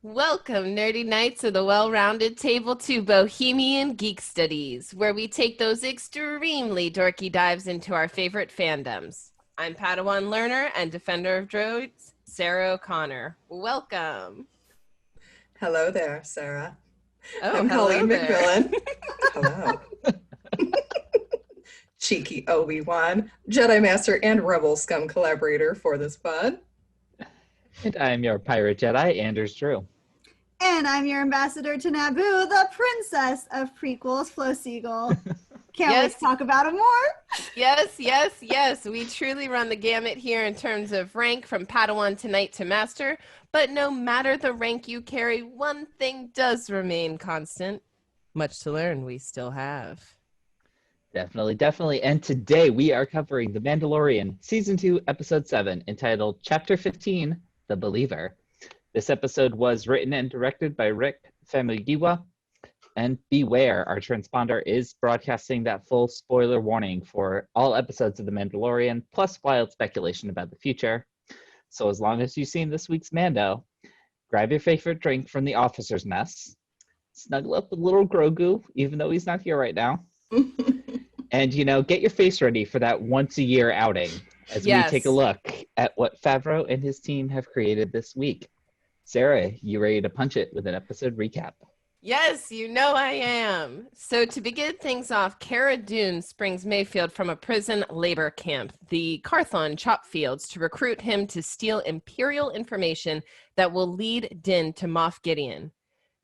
Welcome, nerdy knights of the well-rounded table to Bohemian Geek Studies, where we take those extremely dorky dives into our favorite fandoms. I'm Padawan learner and defender of droids, Sarah O'Connor. Welcome. Hello there, Sarah. Oh, I'm hello Colleen there. McMillan. Hello. Cheeky Obi-Wan, Jedi Master and Rebel Scum collaborator for this pod. And I'm your pirate Jedi, Anders Drew. And I'm your ambassador to Naboo, the princess of prequels, Flo Siegel. Can't wait to talk about it more. Yes. We truly run the gamut here in terms of rank from Padawan to Knight to Master. But no matter the rank you carry, one thing does remain constant. Much to learn we still have. Definitely. And today we are covering The Mandalorian, Season 2, Episode 7, entitled Chapter 15, The Believer. This episode was written and directed by Rick Famuyiwa. And beware, our transponder is broadcasting that full spoiler warning for all episodes of The Mandalorian, plus wild speculation about the future. So as long as you've seen this week's Mando, grab your favorite drink from the officer's mess, snuggle up with little Grogu, even though he's not here right now, and, get your face ready for that once-a-year outing as we take a look at what Favreau and his team have created this week. Sarah, you ready to punch it with an episode recap? Yes, I am. So to begin things off, Cara Dune springs Mayfield from a prison labor camp, the Carthon chop fields, to recruit him to steal Imperial information that will lead Din to Moff Gideon.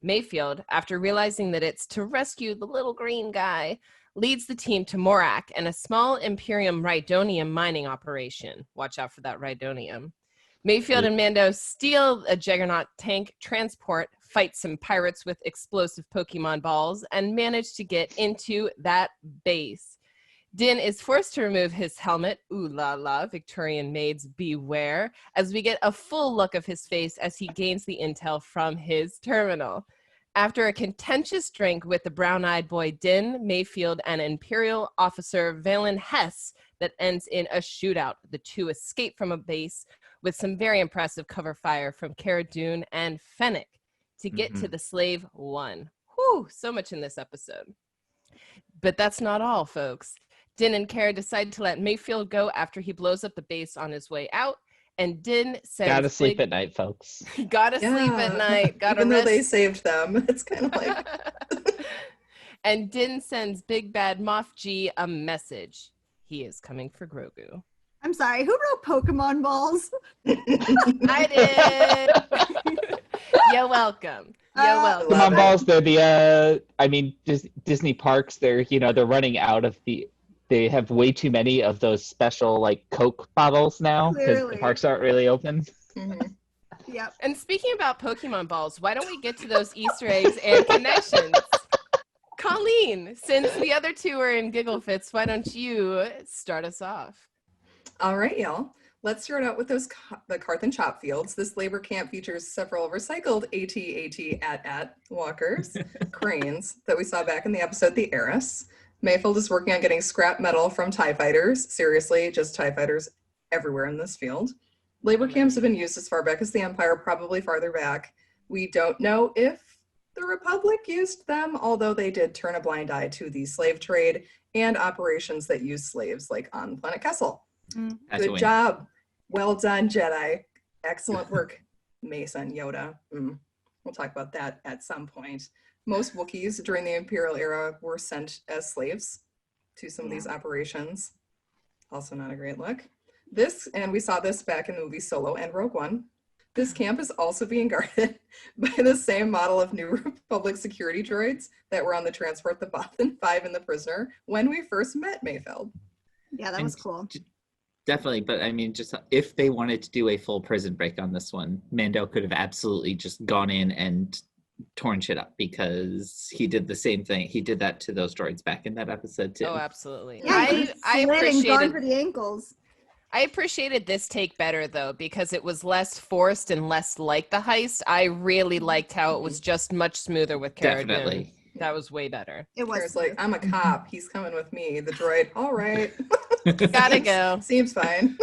Mayfield, after realizing that it's to rescue the little green guy, leads the team to Morak and a small Imperium Rhydonium mining operation. Watch out for that Rhydonium. Mayfield and Mando steal a Juggernaut tank transport, fight some pirates with explosive Pokemon balls, and manage to get into that base. Din is forced to remove his helmet, ooh la la, Victorian maids beware, as we get a full look of his face as he gains the intel from his terminal. After a contentious drink with the brown-eyed boy Din, Mayfield, and Imperial officer Valen Hess that ends in a shootout, the two escape from a base with some very impressive cover fire from Cara Dune and Fennec to get to the Slave One. Whew, so much in this episode. But that's not all, folks. Din and Cara decide to let Mayfield go after he blows up the base on his way out. And Din says, "Gotta sleep at night, folks. Gotta sleep at night. Gotta Even rest." though they saved them, it's kind of like... And Din sends Big Bad Moff G a message. He is coming for Grogu. I'm sorry, who wrote Pokemon balls? I did. You're welcome. Pokemon balls, they're the, Disney parks, they're running out of they have way too many of those special, Coke bottles now, because the parks aren't really open. Yep. And speaking about Pokemon balls, why don't we get to those Easter eggs and connections? Colleen, since the other two are in giggle fits, why don't you start us off? All right, y'all. Let's start out with the Carthon chop fields. This labor camp features several recycled AT-AT walkers, cranes, that we saw back in the episode The Heiress. Mayfield is working on getting scrap metal from TIE fighters. Seriously, just TIE fighters everywhere in this field. Labor camps have been used as far back as the Empire, probably farther back. We don't know if the Republic used them, although they did turn a blind eye to the slave trade and operations that use slaves, like on Planet Kessel. Good job. Well done, Jedi. Excellent work, Mason, Yoda. We'll talk about that at some point. Most Wookiees during the Imperial era were sent as slaves to some of these operations. Also not a great look. And we saw this back in the movie Solo and Rogue One. This camp is also being guarded by the same model of New Republic security droids that were on the transport the Bothan 5 and the Prisoner when we first met Mayfield. Yeah, that was cool. Definitely, but just if they wanted to do a full prison break on this one, Mando could have absolutely just gone in and torn shit up, because he did the same thing. He did that to those droids back in that episode too. Oh, absolutely. Yeah, I appreciated gone for the ankles. I appreciated this take better, though, because it was less forced and less like the heist. I really liked how it was just much smoother with Cara Dune. Definitely. That was way better. It was It's like, I'm a cop. He's coming with me. The droid, all right. Gotta go. Seems fine.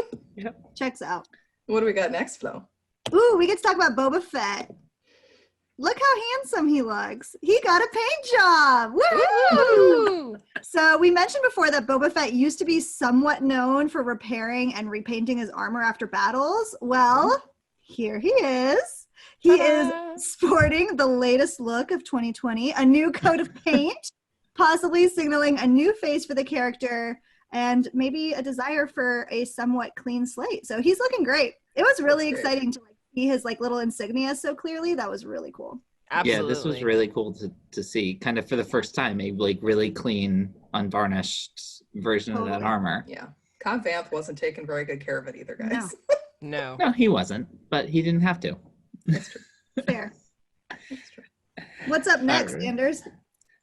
Checks out. What do we got next, Flo? Ooh, we get to talk about Boba Fett. look how handsome he looks. He got a paint job. Woo! Woo! So we mentioned before that Boba Fett used to be somewhat known for repairing and repainting his armor after battles. Well, here he is. He Ta-da! is sporting the latest look of 2020, a new coat of paint, possibly signaling a new face for the character and maybe a desire for a somewhat clean slate. So he's looking great. It was really exciting to see his little insignia so clearly. That was really cool. Absolutely. Yeah, this was really cool to see, kind of for the first time, a really clean, unvarnished version of that armor. Yeah. Cobb Vanth wasn't taking very good care of it either, guys. No. No, he wasn't, but he didn't have to. That's true. Fair. That's true. What's up next, Alright. Anders?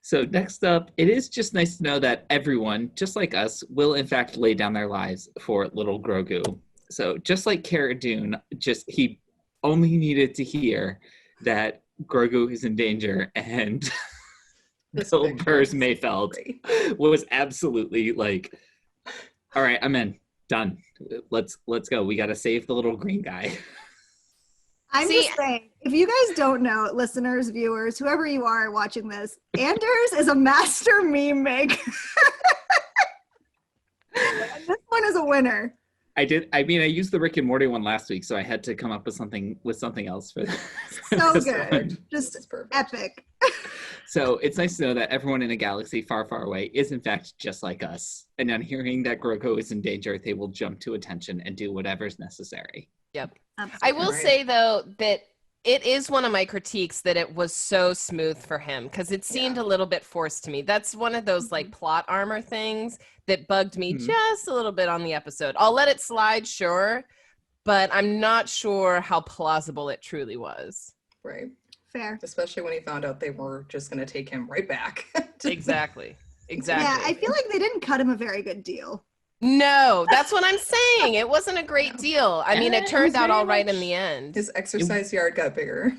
So next up, it is just nice to know that everyone, just like us, will in fact lay down their lives for little Grogu. So just like Cara Dune, he only needed to hear that Grogu is in danger, and Bill Burr's Mayfeld was absolutely like, all right, I'm in. Done. Let's go. We got to save the little green guy. I'm just saying, if you guys don't know, listeners, viewers, whoever you are watching this, Anders is a master meme maker. This one is a winner. I used the Rick and Morty one last week, so I had to come up with something else for that. So good. Just epic. So it's nice to know that everyone in a galaxy far, far away is in fact just like us. And on hearing that Grogu is in danger, they will jump to attention and do whatever's necessary. Yep. Absolutely. I will say, though, that it is one of my critiques that it was so smooth for him, because it seemed a little bit forced to me. That's one of those plot armor things that bugged me just a little bit on the episode. I'll let it slide, sure, but I'm not sure how plausible it truly was. Right. Fair. Especially when he found out they were just going to take him right back. Exactly. Yeah, I feel like they didn't cut him a very good deal. No, that's what I'm saying. It wasn't a great deal. I mean, it turned out all right in the end. His exercise yard got bigger.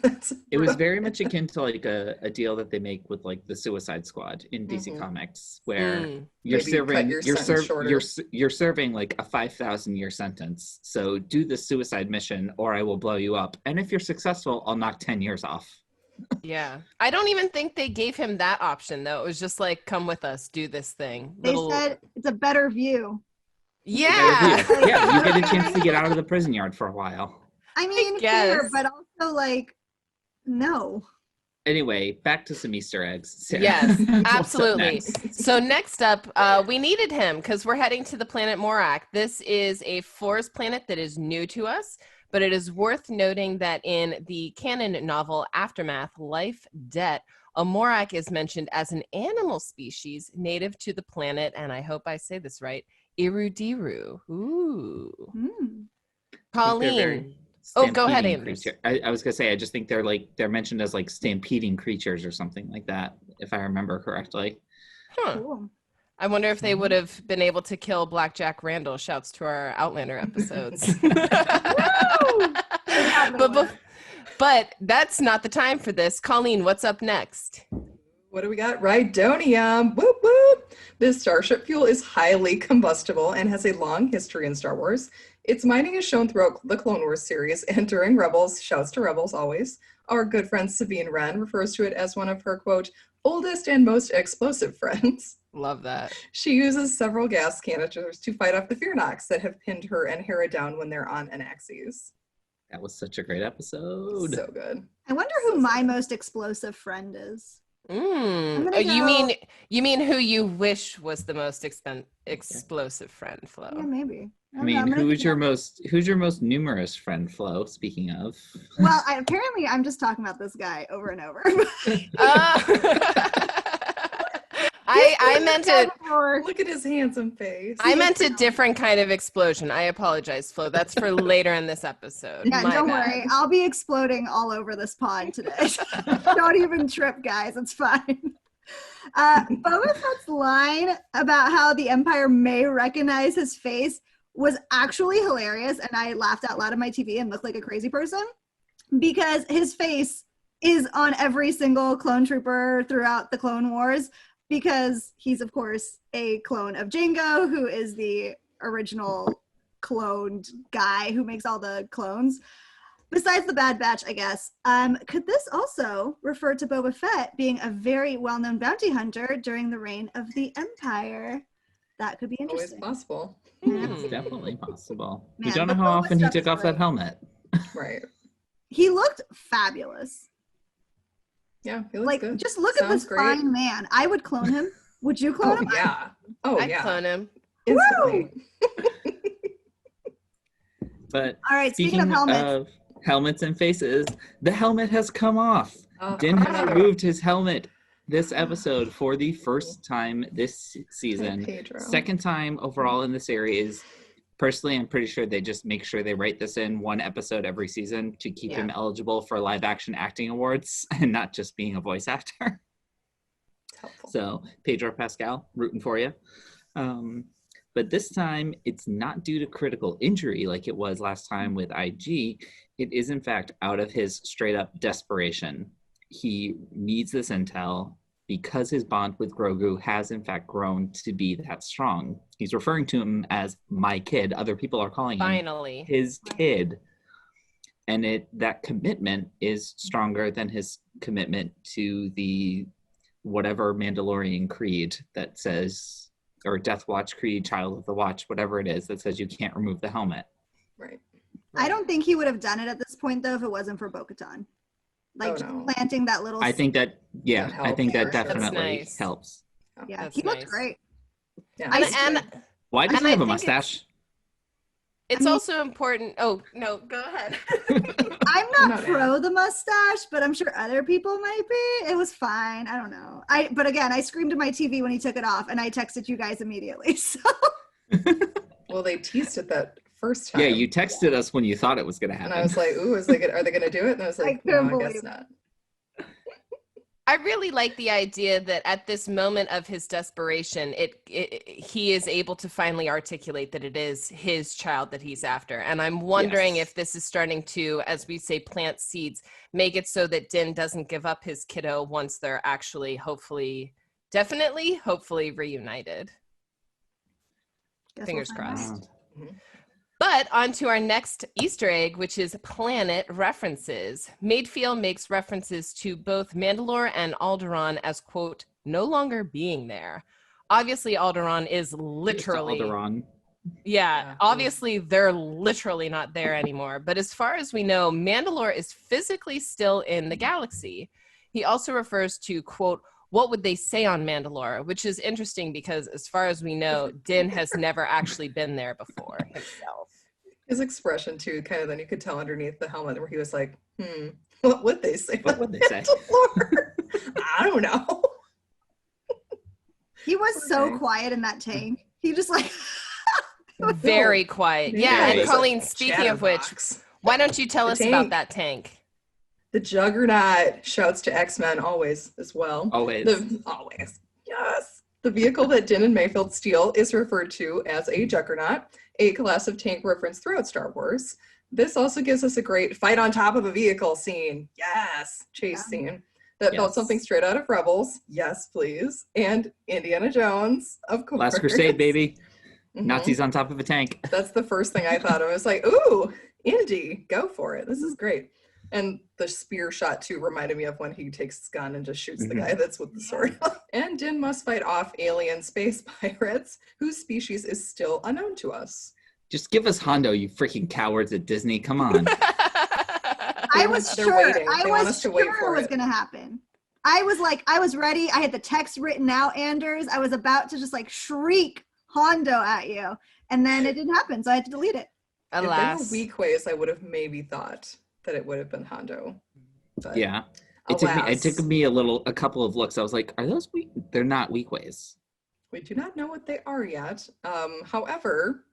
It was very much akin to a deal that they make with the Suicide Squad in DC Comics, where you're serving like a 5,000 year sentence. So do the suicide mission, or I will blow you up. And if you're successful, I'll knock 10 years off. Yeah, I don't even think they gave him that option though. It was just like, come with us, do this thing. They said it's a better view. Yeah. Yeah, you get a chance to get out of the prison yard for a while. I mean, fair, but also no. Anyway, back to some Easter eggs. Sarah. Yes, absolutely. So next up, we needed him because we're heading to the planet Morak. This is a forest planet that is new to us, but it is worth noting that in the canon novel Aftermath, Life, Debt, a Morak is mentioned as an animal species native to the planet, and I hope I say this right, Irudiru. Ooh. Colleen. Oh, go ahead, Anders. I was gonna say, I just think they're mentioned as stampeding creatures or something like that, if I remember correctly. Huh. Cool. I wonder if they would have been able to kill Blackjack Randall. Shouts to our Outlander episodes. But that's not the time for this. Colleen, what's up next? What do we got? Rhydonium. Whoop, whoop. This starship fuel is highly combustible and has a long history in Star Wars. Its mining is shown throughout the Clone Wars series and during Rebels. Shouts to Rebels always. Our good friend Sabine Wren refers to it as one of her, quote, oldest and most explosive friends. Love that. She uses several gas canisters to fight off the Fear Knocks that have pinned her and Hera down when they're on Anaxes. That was such a great episode. So good. I wonder who my most explosive friend is. You mean who you wish was the most explosive friend, Flo? Yeah, maybe. I mean, who's your most numerous friend, Flo? Speaking of, well, apparently I'm just talking about this guy over and over. I meant it. Look at his handsome face. I meant a different kind of explosion. I apologize, Flo. That's for later in this episode. Yeah, don't worry. I'll be exploding all over this pod today. Don't even trip, guys. It's fine. Boba Fett's line about how the Empire may recognize his face was actually hilarious, and I laughed out loud at my TV and looked like a crazy person because his face is on every single clone trooper throughout the Clone Wars, because he's, of course, a clone of Jango, who is the original cloned guy who makes all the clones. Besides the Bad Batch, I guess, could this also refer to Boba Fett being a very well-known bounty hunter during the reign of the Empire? That could be Always interesting. possible. It's definitely possible. We Man, don't know the how Boba often he stuff took is off that great. helmet. Right. He looked fabulous. Yeah, he looks Like, good. just look Sounds at this great. fine man. I would clone him. Would you clone Oh him? yeah. Oh I'd yeah. clone him. Instantly. But All right, speaking speaking of helmets. of helmets and faces, the helmet has come off. Oh, Din has another- removed his helmet this episode for the first time this season. Pedro. Second time overall in the series. Personally, I'm pretty sure they just make sure they write this in one episode every season to keep him eligible for live action acting awards and not just being a voice actor. It's helpful. So, Pedro Pascal, rooting for you. But this time, it's not due to critical injury like it was last time with IG. It is, in fact, out of his straight-up desperation. He needs this intel because his bond with Grogu has, in fact, grown to be that strong. He's referring to him as my kid. Other people are calling Finally. him his kid. And that commitment is stronger than his commitment to the whatever Mandalorian creed that says, or Death Watch creed, Child of the Watch, whatever it is that says you can't remove the helmet. Right. I don't think he would have done it at this point, though, if it wasn't for Bo-Katan. Like, Oh, just no. planting that little I think that, yeah, That I think helps, that for sure. definitely That's nice. helps. Yeah, That's he looked nice. great. Yeah. And Why does And he I have a think it's- mustache? it's I mean- also important. Oh, no, go ahead. I'm I'm not not pro the mustache, but I'm sure other people might be. It was fine. I don't know. But again, I screamed at my TV when he took it off, and I texted you guys immediately. So Well, they teased it that first time. Yeah, you texted us when you thought it was going to happen. And I was like, ooh, are they going to do it? And I was like, couldn't no, I believe guess it. not. I really like the idea that at this moment of his desperation, he is able to finally articulate that it is his child that he's after. And I'm wondering Yes. if this is starting to, as we say, plant seeds, make it so that Din doesn't give up his kiddo once they're actually, hopefully reunited. guess Fingers we'll find out. crossed. Mhm. But on to our next Easter egg, which is planet references. Maidfield makes references to both Mandalore and Alderaan as, quote, no longer being there. Obviously, Alderaan is literally... Alderaan. Yeah, obviously they're literally not there anymore. But as far as we know, Mandalore is physically still in the galaxy. He also refers to, quote, what would they say on Mandalore? Which is interesting because as far as we know, Din has never actually been there before himself. His expression, too, kind of then you could tell underneath the helmet where he was like, what would they say? What would they say? I don't know. He was so Okay. quiet in that tank. He just like Very quiet. Yeah, Very and Colleen, speaking of which, Chatterbox. why don't you tell The us about tank. that tank? The Juggernaut shouts to X-Men always as well. Always. Always. Yes. The vehicle that Din and Mayfield steal is referred to as a Juggernaut, a class of tank referenced throughout Star Wars. This also gives us a great fight on top of a vehicle scene. Yes. Chase scene. That felt Yes. something straight out of Rebels. Yes, please. And Indiana Jones, of course. Last Crusade, baby. Mhm. Nazis on top of a tank. That's the first thing I thought of. I was like, ooh, Indy, go for it. This is great. And the spear shot, too, reminded me of when he takes his gun and just shoots the guy that's with the sword. And Din must fight off alien space pirates, whose species is still unknown to us. Just give us Hondo, you freaking cowards at Disney. Come on. I was They're sure. waiting. I They want was us to wait sure for it was it. gonna happen. I was ready. I had the text written out, Anders. I was about to just like shriek Hondo at you. And then it didn't happen, so I had to delete it. If there Alas. were weak ways, I would have maybe thought that it would have been Hondo. But Yeah. It alas, took me a couple of looks. I was like, are those weak? They're not weak ways. we do not know what they are yet. However,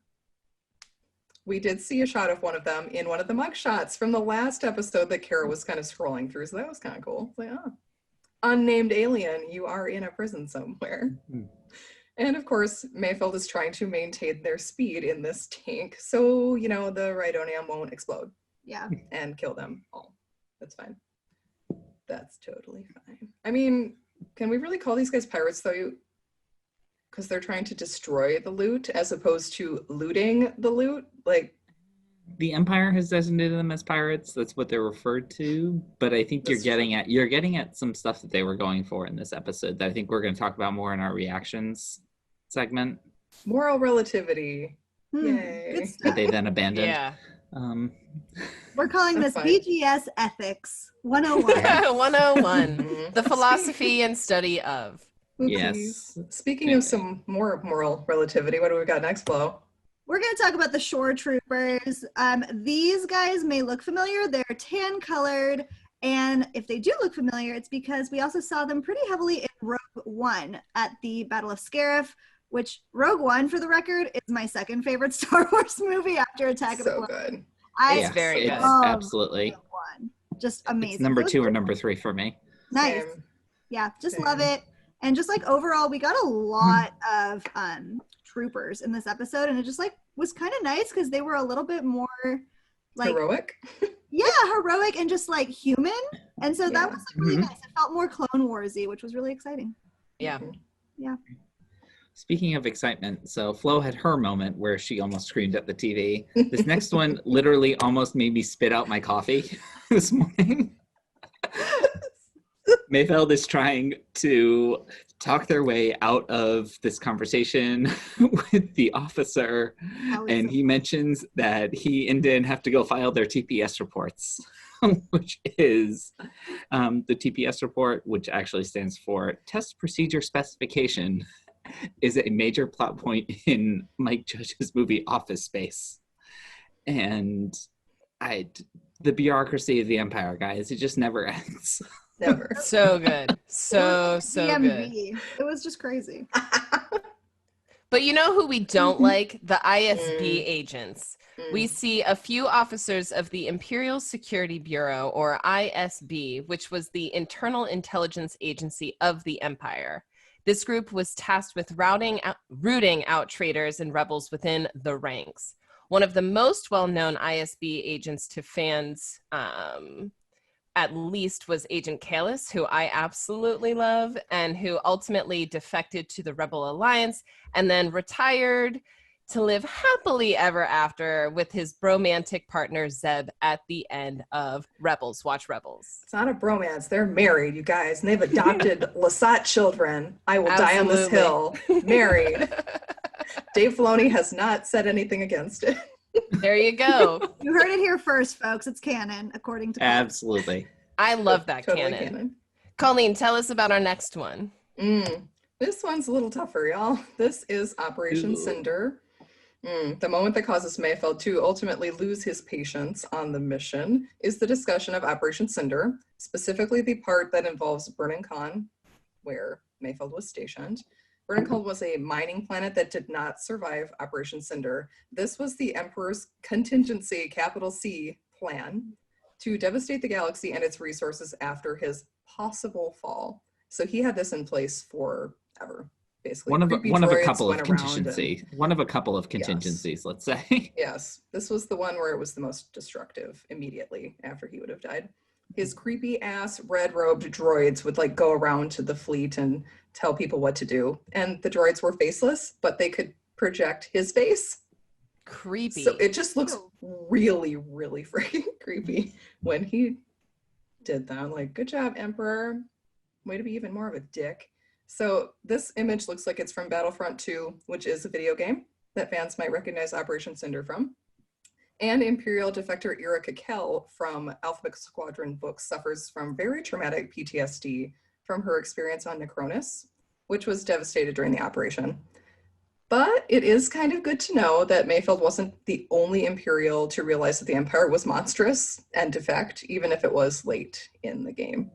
we did see a shot of one of them in one of the mug shots from the last episode that Kara was kind of scrolling through. So that was kind of cool. It's like, oh, unnamed alien, you are in a prison somewhere. Mhm. And of course, Mayfield is trying to maintain their speed in this tank. So, you know, the Rhydonium won't explode Yeah. and kill them all. That's fine. That's totally fine. I mean, can we really call these guys pirates though? Because they're trying to destroy the loot as opposed to looting the loot? Like, the Empire has designated them as pirates. That's what they're referred to. But I think you're getting at some stuff that they were going for in this episode that I think we're going to talk about more in our reactions segment. Moral relativity. Yay. Good stuff. That they then abandoned. Yeah. We're calling this That's fine. BGS Ethics 101. 101. The philosophy and study of. Yes. Speaking of some more moral relativity, what do we got next, Flo? We're going to talk about the shore troopers. These guys may look familiar. They're tan colored. And if they do look familiar, it's because we also saw them pretty heavily in Rogue One at the Battle of Scarif, which Rogue One, for the record, is my second favorite Star Wars movie after Attack of the Clones. So good. It's very good. Absolutely. Rogue One. Just amazing. It's number 2 or number 3 for me. Nice. Same. Yeah, just Same. love it. And just like overall, we got a lot of troopers in this episode, and it just like was kind of nice because they were a little bit more like Heroic. heroic and just like human. And so that was like, really Mhm. nice. It felt more Clone Warsy, which was really exciting. Yeah. Speaking of excitement, so Flo had her moment where she almost screamed at the TV. This next one literally almost made me spit out my coffee this morning. Mayfeld is trying to talk their way out of this conversation with the officer, and he mentions that he and Dan have to go file their TPS reports, which is the TPS report, which actually stands for Test Procedure Specification, is a major plot point in Mike Judge's movie Office Space. And the bureaucracy of the Empire, guys, it just never ends. Never. So good. So good. DMV. It was just crazy. But you know who we don't like? The ISB agents. We see a few officers of the Imperial Security Bureau, or ISB, which was the internal intelligence agency of the Empire. This group was tasked with rooting out traitors and rebels within the ranks. One of the most well-known ISB agents to fans, at least, was Agent Kalis, who I absolutely love, and who ultimately defected to the Rebel Alliance and then retired to live happily ever after with his bromantic partner Zeb at the end of Rebels. Watch Rebels. It's not a bromance. They're married, you guys, and they've adopted Lasat children. I will die on this hill. Married. Dave Filoni has not said anything against it. There you go. You heard it here first, folks. It's canon, according to Absolutely. I love that Totally canon. Colleen, tell us about our next one. This one's a little tougher, y'all. This is Operation Cinder. The moment that causes Mayfeld to ultimately lose his patience on the mission is the discussion of Operation Cinder, specifically the part that involves Burning Khan, where Mayfeld was stationed. Burning Khan was a mining planet that did not survive Operation Cinder. This was the Emperor's contingency, capital C, plan to devastate the galaxy and its resources after his possible fall. So he had this in place forever. Basically, one of a couple of Yes. contingencies, let's say. Yes, this was the one where it was the most destructive immediately after he would have died. His creepy ass red-robed droids would like go around to the fleet and tell people what to do. And the droids were faceless, but they could project his face. Creepy. So it just looks really, really freaking creepy when he did that. Like, good job, Emperor. Way to be even more of a dick. So this image looks like it's from Battlefront 2, which is a video game that fans might recognize Operation Cinder from. And Imperial defector Ira Kakel from Alphabet Squadron books suffers from very traumatic PTSD from her experience on Necronus, which was devastated during the operation. But it is kind of good to know that Mayfeld wasn't the only Imperial to realize that the Empire was monstrous and defect, even if it was late in the game.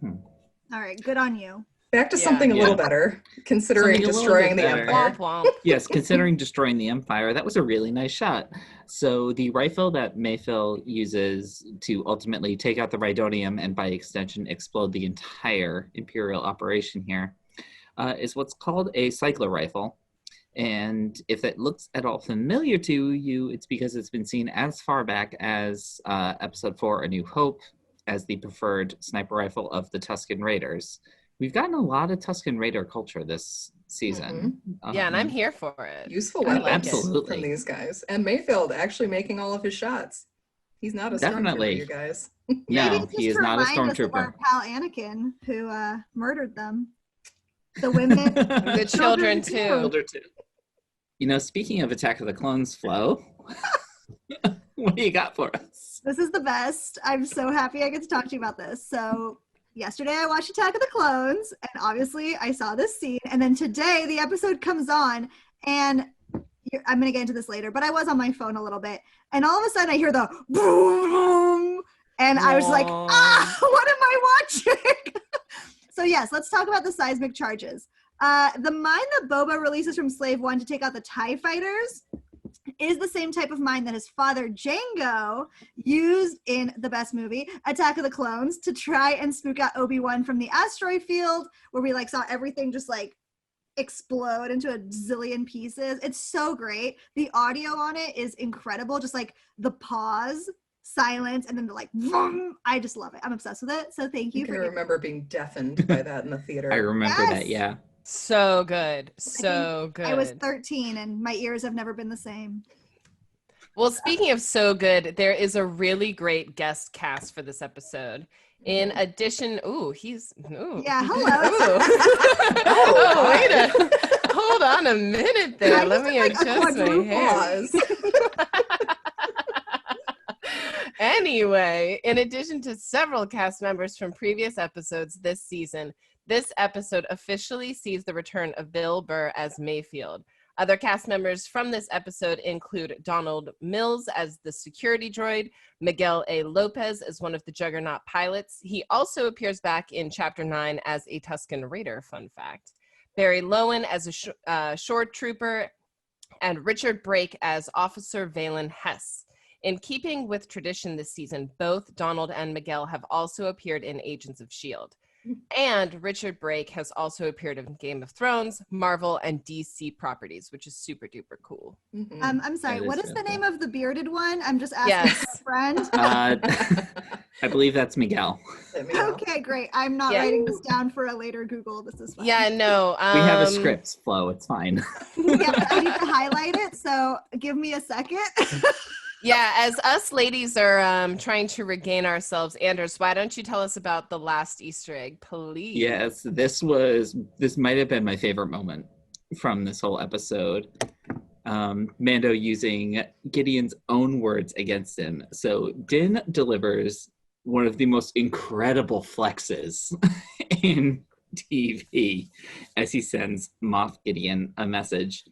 All right, good on you. Back to something a little better, considering destroying the Empire. Womp womp. Yes, considering destroying the Empire, that was a really nice shot. So the rifle that Mayfeld uses to ultimately take out the Rhydonium and by extension explode the entire Imperial operation here is what's called a cycler rifle. And if it looks at all familiar to you, it's because it's been seen as far back as Episode 4, A New Hope, as the preferred sniper rifle of the Tusken Raiders. We've gotten a lot of Tusken Raider culture this season. Yeah, and I'm here for it. Useful I weapons like Absolutely. from these guys. And Mayfield actually making all of his shots. He's not a Definitely. stormtrooper, you guys. Maybe No, it's just he is to not a remind us of our stormtrooper. pal Anakin, who murdered them. The women. The children too. Older too. You know, speaking of Attack of the Clones, Flo, what do you got for us? This is the best. I'm so happy I get to talk to you about this. So yesterday I watched Attack of the Clones, and obviously I saw this scene. And then today the episode comes on, and I'm going to get into this later, but I was on my phone a little bit. And all of a sudden I hear the boom, boom, and I was like, what am I watching? So yes, let's talk about the seismic charges. The mine that Boba releases from Slave One to take out the TIE fighters is the same type of mine that his father Jango used in the best movie, Attack of the Clones, to try and spook out Obi-Wan from the asteroid field, where we saw everything just explode into a zillion pieces. It's so great. The audio on it is incredible. Just the pause, silence, and then the vroom. I just love it. I'm obsessed with it. So thank you. I remember being deafened by that in the theater. I remember that, yeah. So good. So good. I was 13 and my ears have never been the same. Well, speaking of so good, there is a really great guest cast for this episode. In addition, Yeah, hello. Hold on a minute there. Let me adjust my hair. Anyway, in addition to several cast members from previous episodes this season, this episode officially sees the return of Bill Burr as Mayfield. Other cast members from this episode include Donald Mills as the security droid, Miguel A. Lopez as one of the Juggernaut pilots. He also appears back in Chapter 9 as a Tusken Raider, fun fact. Barry Lowen as a shore trooper, and Richard Brake as Officer Valen Hess. In keeping with tradition this season, both Donald and Miguel have also appeared in Agents of S.H.I.E.L.D. And Richard Brake has also appeared in Game of Thrones, Marvel, and DC properties, which is super duper cool. I'm sorry, what is the name of the bearded one? I'm just asking Yes. a friend. I believe that's Miguel. Okay, great. I'm not writing this down for a later Google. This is fine. Yeah, no. We have a script, Flo. It's fine. Yeah, I need to highlight it, so give me a second. Yeah, as us ladies are trying to regain ourselves, Anders, why don't you tell us about the last Easter egg, please? Yes, this might have been my favorite moment from this whole episode. Mando using Gideon's own words against him. So Din delivers one of the most incredible flexes in TV as he sends Moff Gideon a message.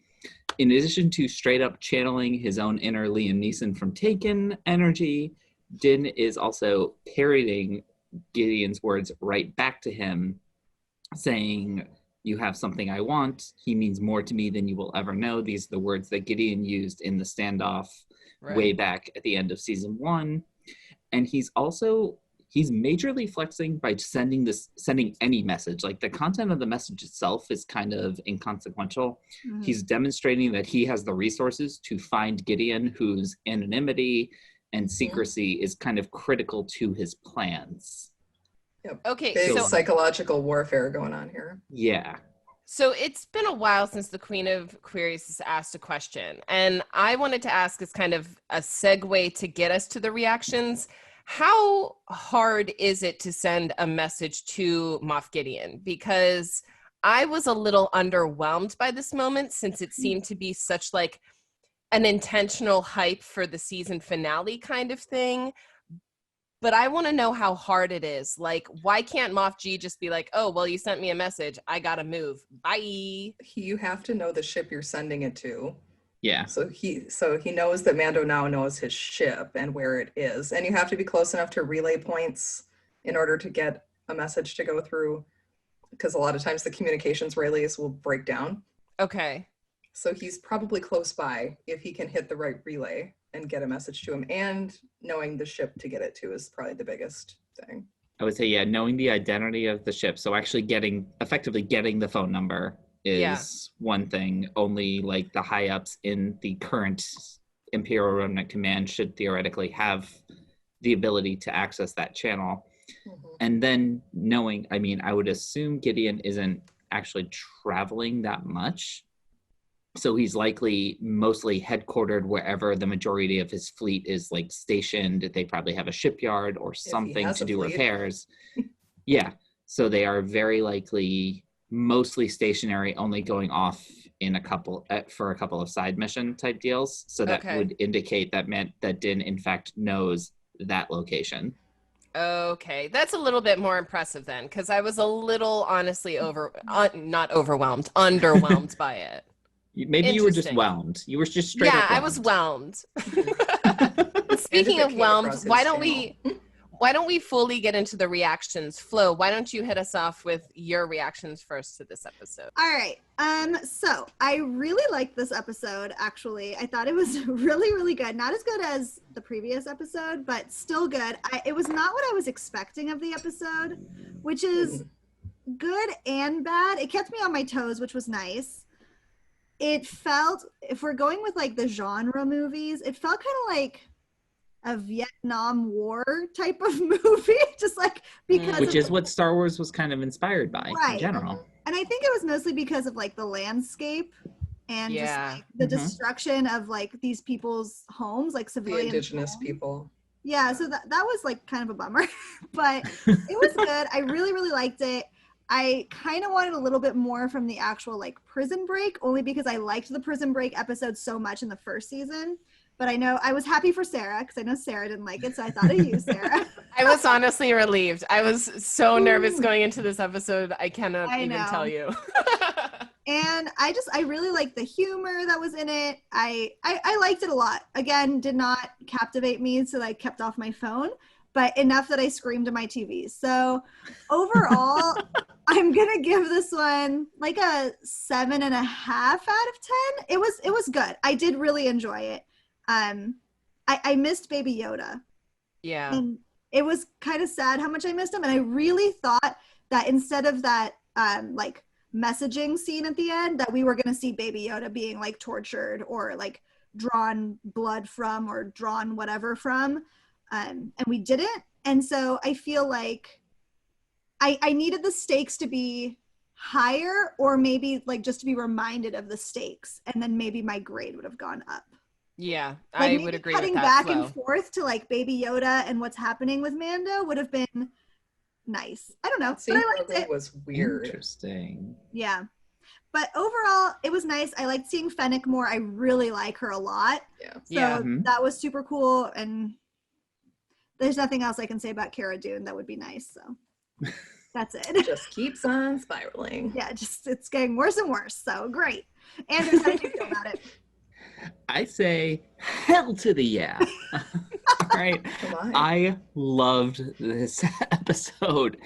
In addition to straight up channeling his own inner Liam Neeson from Taken energy, Din is also parroting Gideon's words right back to him, saying, "You have something I want. He means more to me than you will ever know." These are the words that Gideon used in the standoff way back at the end of season 1. And he's majorly flexing by sending any message. The content of the message itself is kind of inconsequential. Mm-hmm. He's demonstrating that he has the resources to find Gideon, whose anonymity and secrecy is kind of critical to his plans. Yep. Okay, big psychological warfare going on here. Yeah. So it's been a while since the Queen of Queries has asked a question, and I wanted to ask as kind of a segue to get us to the reactions. How hard is it to send a message to Moff Gideon? Because I was a little underwhelmed by this moment, since it seemed to be such an intentional hype for the season finale kind of thing. But I want to know how hard it is. Why can't Moff G just be oh, well, you sent me a message. I gotta move. Bye. You have to know the ship you're sending it to. Yeah. So he knows that Mando now knows his ship and where it is. And you have to be close enough to relay points in order to get a message to go through, because a lot of times the communications relays will break down. Okay. So he's probably close by if he can hit the right relay and get a message to him, and knowing the ship to get it to is probably the biggest thing. I would say, yeah, knowing the identity of the ship. So actually effectively getting the phone number is one thing. Only the high ups in the current Imperial Remnant Command should theoretically have the ability to access that channel. And then knowing, I mean, I would assume Gideon isn't actually traveling that much. So he's likely mostly headquartered wherever the majority of his fleet is like stationed. They probably have a shipyard or something to do repairs. Yeah. So they are very likely mostly stationary, only going off in for a couple of side mission type deals. So that would indicate that Din in fact knows that location. Okay, that's a little bit more impressive then, because I was a little honestly not overwhelmed, underwhelmed by it. Maybe you were just whelmed. You were just straight up whelmed. I was whelmed. Speaking of whelmed, why don't we fully get into the reactions? Flo, why don't you hit us off with your reactions first to this episode? All right. So I really liked this episode, actually. I thought it was really, really good. Not as good as the previous episode, but still good. It was not what I was expecting of the episode, which is good and bad. It kept me on my toes, which was nice. It felt, if we're going with like the genre movies, it felt kind of like a Vietnam War type of movie, just like because which is what Star Wars was kind of inspired by in general. And I think it was mostly because of like the landscape and just like the destruction of like these people's homes, like civilian indigenous people. Yeah, so that was like kind of a bummer, but it was good. I really, really liked it. I kind of wanted a little bit more from the actual like Prison Break, only because I liked the Prison Break episode so much in the first season. But I was happy for Sarah, because I know Sarah didn't like it, so I thought of you, Sarah. I was honestly relieved. I was so nervous going into this episode. I cannot even tell you. And I really liked the humor that was in it. I liked it a lot. Again, did not captivate me, so I kept off my phone, but enough that I screamed at my TV. So overall, I'm gonna give this one like a 7.5 out of 10. It was good. I did really enjoy it. I missed Baby Yoda. Yeah. And it was kind of sad how much I missed him. And I really thought that instead of that like messaging scene at the end, that we were going to see Baby Yoda being like tortured or like drawn blood from or drawn whatever from. And we didn't. And so I feel like I needed the stakes to be higher, or maybe like just to be reminded of the stakes. And then maybe my grade would have gone up. Yeah, like I would agree with that. Cutting back and forth to like Baby Yoda and what's happening with Mando would have been nice. I don't know, but I liked it. Was weird. Interesting. Yeah, but overall, it was nice. I liked seeing Fennec more. I really like her a lot. Yeah. So that was super cool. And there's nothing else I can say about Cara Dune that would be nice. So that's it. Just keeps on spiraling. Yeah, it's getting worse and worse. So great. Andrew, how did you feel about it? I say hell to the yeah. All right. I loved this episode.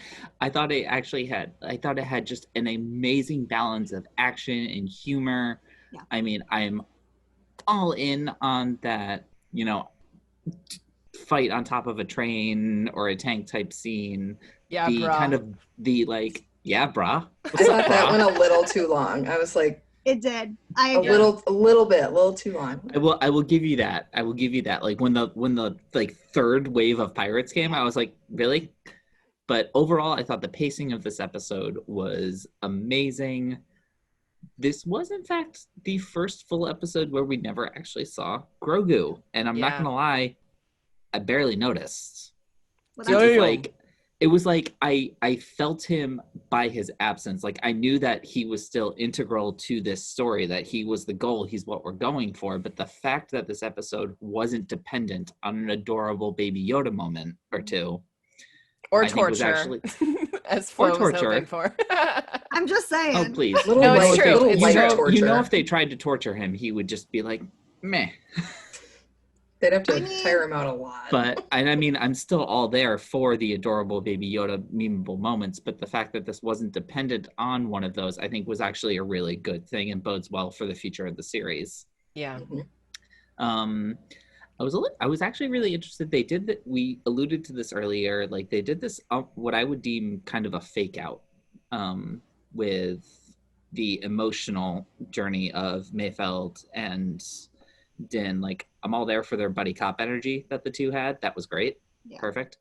I thought it had just an amazing balance of action and humor. Yeah. I mean, I'm all in on that, fight on top of a train or a tank type scene. Yeah, yeah, brah. I thought that went a little too long. I was like, it did. A little too long. I will give you that. Like when the like third wave of pirates came, I was like, really? But overall, I thought the pacing of this episode was amazing. This was, in fact, the first full episode where we never actually saw Grogu, and I'm not gonna lie, I barely noticed. It was like I felt him by his absence. Like I knew that he was still integral to this story, that he was the goal, he's what we're going for. But the fact that this episode wasn't dependent on an adorable Baby Yoda moment or two. Or torture. As Flo was hoping for. I'm just saying. Oh, please. It's true. You know if they tried to torture him, he would just be like, meh. They'd have to tire him out a lot. But, I mean, I'm still all there for the adorable Baby Yoda memeable moments, but the fact that this wasn't dependent on one of those, I think was actually a really good thing and bodes well for the future of the series. Yeah. Mm-hmm. I was actually really interested. They did that. We alluded to this earlier. Like they did this, what I would deem kind of a fake out with the emotional journey of Mayfeld and Din. Like I'm all there for their buddy cop energy that the two had. That was great. Yeah. Perfect.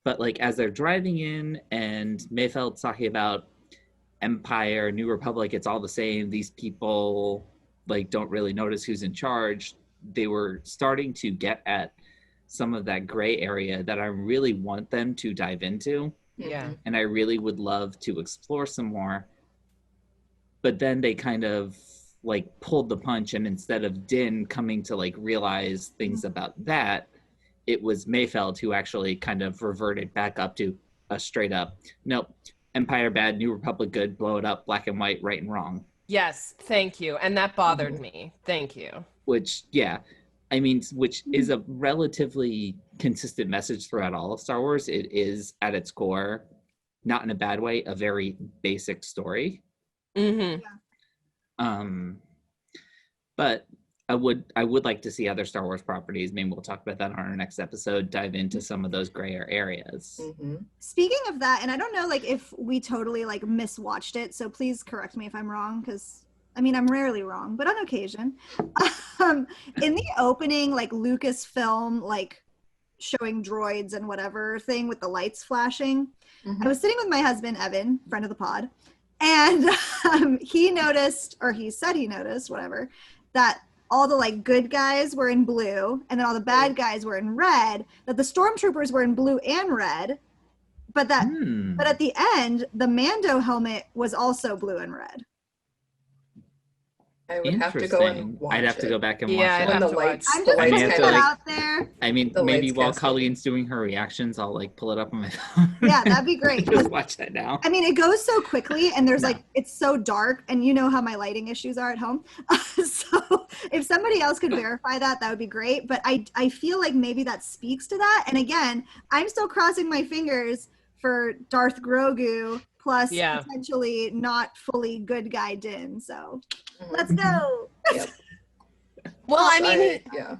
But like as they're driving in and Mayfeld's talking about Empire, New Republic, it's all the same. These people like don't really notice who's in charge. They were starting to get at some of that gray area that I really want them to dive into. Yeah. And I really would love to explore some more. But then they kind of like pulled the punch, and instead of Din coming to like realize things about that, it was Mayfeld who actually kind of reverted back up to a straight up, nope, Empire bad, New Republic good, blow it up, black and white, right and wrong. Yes, thank you. And that bothered me. Thank you. Which, yeah, I mean, which is a relatively consistent message throughout all of Star Wars. It is, at its core, not in a bad way, a very basic story. Mm-hmm. But I would like to see other Star Wars properties, maybe we'll talk about that on our next episode, dive into some of those grayer areas. Speaking of that, and I don't know like if we totally like miswatched it, so please correct me if I'm wrong, because I mean I'm rarely wrong, but on occasion. In the opening like Lucasfilm like showing droids and whatever thing with the lights flashing, I was sitting with my husband Evan, friend of the pod, and he noticed, or he said he noticed, whatever, that all the like good guys were in blue and then all the bad guys were in red, that the stormtroopers were in blue and red, but that but at the end the Mando helmet was also blue and red. I would have to go and watch I'd have to go back and watch Yeah, it. I'd have the to lights, watch. I'm the just lights putting have that to, like- out there. I mean, The maybe lights while casting. Colleen's doing her reactions, I'll like pull it up on my phone. Yeah, that'd be great. Just watch that now. I mean, it goes so quickly and there's No. like, it's so dark and you know how my lighting issues are at home. So if somebody else could verify that, that would be great. But I feel like maybe that speaks to that. And again, I'm still crossing my fingers for Darth Grogu plus potentially not fully good guy Din. So let's go. Yep. Well, I mean, yeah. go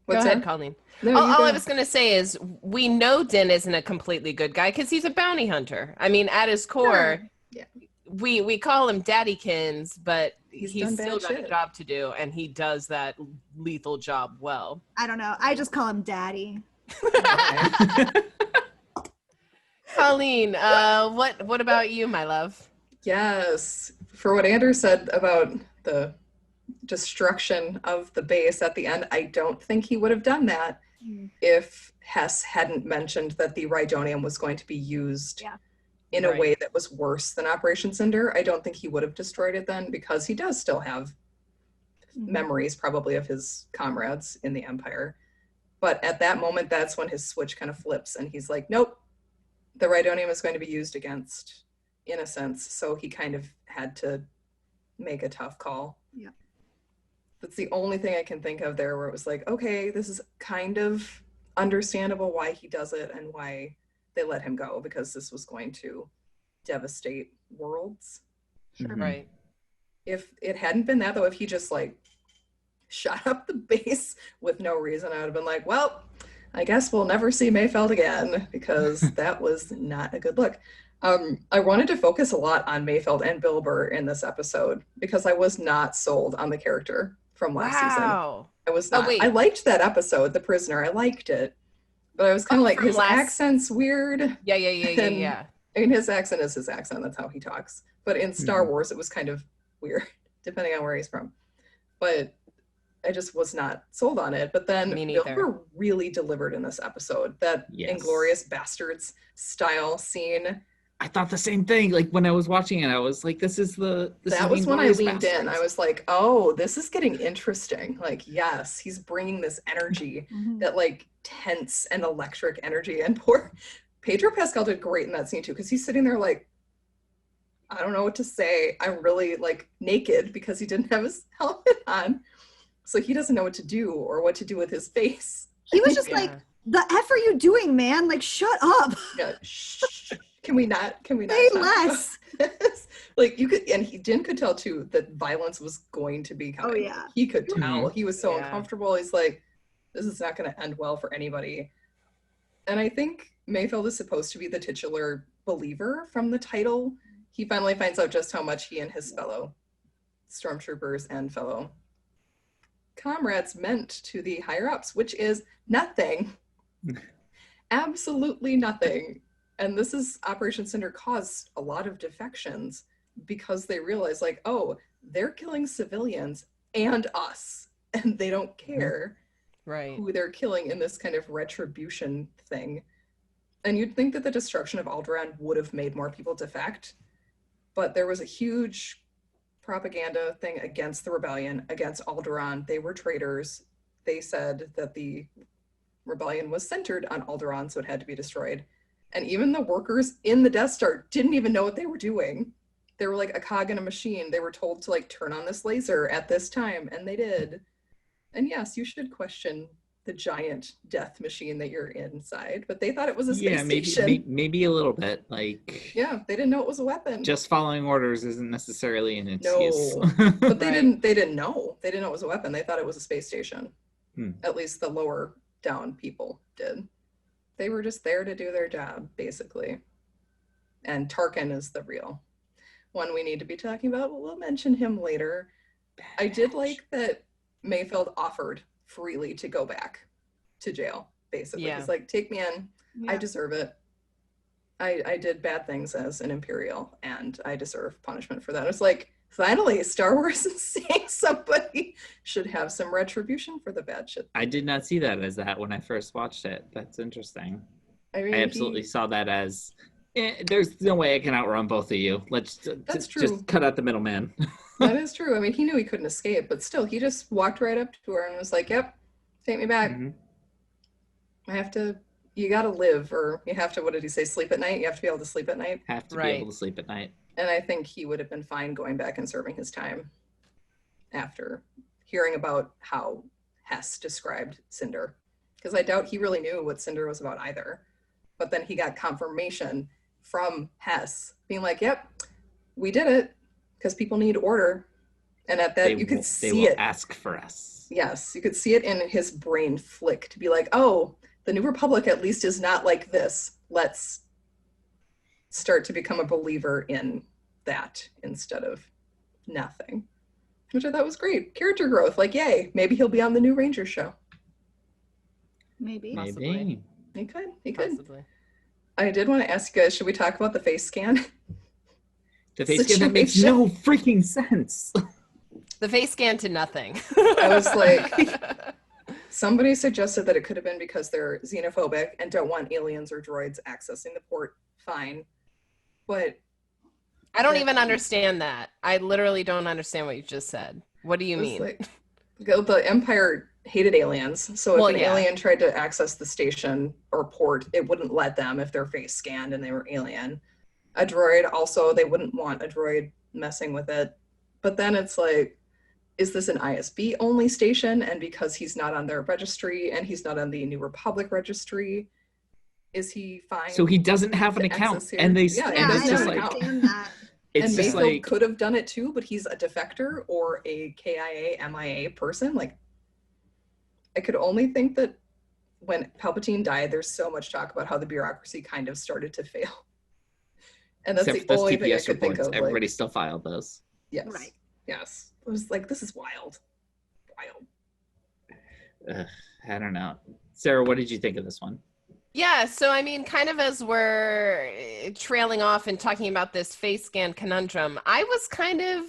What's ahead, that? Colleen. No, you All go. I was going to say is we know Din isn't a completely good guy because he's a bounty hunter. I mean, at his core, Yeah. we call him Daddykins, but He's he's done still bad got a shit. job to do, and he does that lethal job well. I don't know. I just call him Daddy. Colleen, what about you, my love? Yes. For what Anders said about the destruction of the base at the end, I don't think he would have done that if Hess hadn't mentioned that the Rhydonium was going to be used in a way that was worse than Operation Cinder. I don't think he would have destroyed it then, because he does still have memories probably of his comrades in the Empire. But at that moment, that's when his switch kind of flips and he's like, nope, the Rhydonium is going to be used against innocence. So he kind of had to make a tough call. Yeah. That's the only thing I can think of there where it was like, okay, this is kind of understandable why he does it and why they let him go, because this was going to devastate worlds. Sure. Right. If it hadn't been that, though, if he just like shot up the base with no reason, I would have been like, well, I guess we'll never see Mayfeld again, because that was not a good look. I wanted to focus a lot on Mayfeld and Bill Burr in this episode because I was not sold on the character from last season. Wow. I was not. wait. I liked that episode, The Prisoner. I liked it. But I was kind of like, from his last- accent's weird. Yeah. I mean, his accent is his accent. That's how he talks. But in Star Wars, it was kind of weird, depending on where he's from. But I just was not sold on it. But then Me Bill neither. Burr really delivered in this episode. That Yes. Inglorious Bastards style scene. I thought the same thing. Like when I was watching it, I was like, this is That was when I Inglourious leaned in. Basterds. I was like, oh, this is getting interesting. Like, yes, he's bringing this energy, that like tense and electric energy. And poor Pedro Pascal did great in that scene too, because he's sitting there like, I don't know what to say. I'm really like naked because he didn't have his helmet on. So he doesn't know what to do or what to do with his face. He was just like, the F are you doing, man? Like, shut up. Yeah, shh. Can we not Say talk less. about this? Like you could, and Din could tell too that violence was going to be coming. Oh, yeah. He could tell. He was so Yeah. uncomfortable. He's like, this is not going to end well for anybody. And I think Mayfeld is supposed to be the titular believer from the title. He finally finds out just how much he and his fellow stormtroopers and fellow comrades meant to the higher ups, which is nothing. absolutely nothing. And this is Operation Cinder caused a lot of defections because they realized, like, oh, they're killing civilians and us, and they don't care Right. who they're killing in this kind of retribution thing. And you'd think that the destruction of Alderaan would have made more people defect, but there was a huge propaganda thing against the rebellion, against Alderaan. They were traitors. They said that the rebellion was centered on Alderaan, so it had to be destroyed. And even the workers in the Death Star didn't even know what they were doing. They were like a cog in a machine. They were told to like turn on this laser at this time, and they did. And yes, you should question the giant death machine that you're inside, but they thought it was a space station. Maybe a little bit. Like, yeah, they didn't know it was a weapon. Just following orders isn't necessarily an excuse. No, but they didn't know. They didn't know it was a weapon. They thought it was a space station. At least the lower down people did. They were just there to do their job, basically. And Tarkin is the real one we need to be talking about. We'll mention him later. I did like that Mayfield offered freely to go back to jail, basically. Yeah. He's like, take me in. Yeah. I deserve it. I did bad things as an Imperial, and I deserve punishment for that. It's like, finally, Star Wars is saying somebody should have some retribution for the bad shit. I did not see that as that when I first watched it. That's interesting. I mean, I absolutely saw that as, there's no way I can outrun both of you. That's true. Just cut out the middleman. That is true. I mean, he knew he couldn't escape, but still, he just walked right up to her and was like, yep, take me back. You gotta live, or you have to, what did he say, sleep at night? You have to be able to sleep at night? Have to be able to sleep at night. And I think he would have been fine going back and serving his time after hearing about how Hess described Cinder. Because I doubt he really knew what Cinder was about either. But then he got confirmation from Hess being like, yep, we did it because people need order. And at that, you could see it. They will ask for us. Yes, you could see it in his brain flick to be like, oh, the New Republic at least is not like this. Let's start to become a believer in that instead of nothing. Which I thought was great. Character growth, like, yay, maybe he'll be on the new Rangers show. Maybe. Maybe. He could. Possibly. I did want to ask you guys, should we talk about the face scan? The face scan that makes no freaking sense. The face scan to nothing. I was like, somebody suggested that it could have been because they're xenophobic and don't want aliens or droids accessing the port. Fine. But I don't even understand that. I literally don't understand what you just said. What do you mean? Like, the Empire hated aliens, so if an alien tried to access the station or port, it wouldn't let them if their face scanned and they were alien. A droid also, they wouldn't want a droid messing with it. But then it's like, is this an ISB only station? And because he's not on their registry and he's not on the New Republic registry, is he fine? So he doesn't have an account, and they yeah, and it's just like, that. It's and just Mayfield like could have done it too, but he's a defector or a KIA, MIA person. Like, I could only think that when Palpatine died, there's so much talk about how the bureaucracy kind of started to fail. And that's except the for those only thing I TPS could think reports, of. everybody like, still filed those. yes. Right. Yes. It was like, this is wild. Wild. I don't know. Sarah, what did you think of this one? Yeah, so I mean, kind of as we're trailing off and talking about this face scan conundrum, I was kind of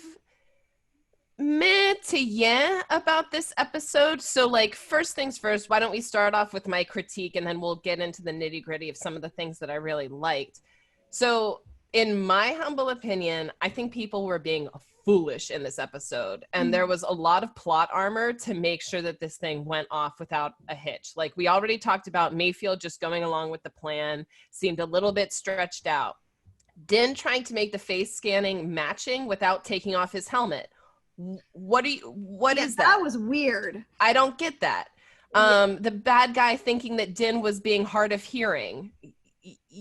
meh to yeah about this episode. So like, first things first, why don't we start off with my critique and then we'll get into the nitty gritty of some of the things that I really liked. So in my humble opinion, I think people were being foolish in this episode, and there was a lot of plot armor to make sure that this thing went off without a hitch. Like we already talked about, Mayfield just going along with the plan seemed a little bit stretched out. Din trying to make the face scanning matching without taking off his helmet. What is that? That was weird. I don't get that. The bad guy thinking that Din was being hard of hearing.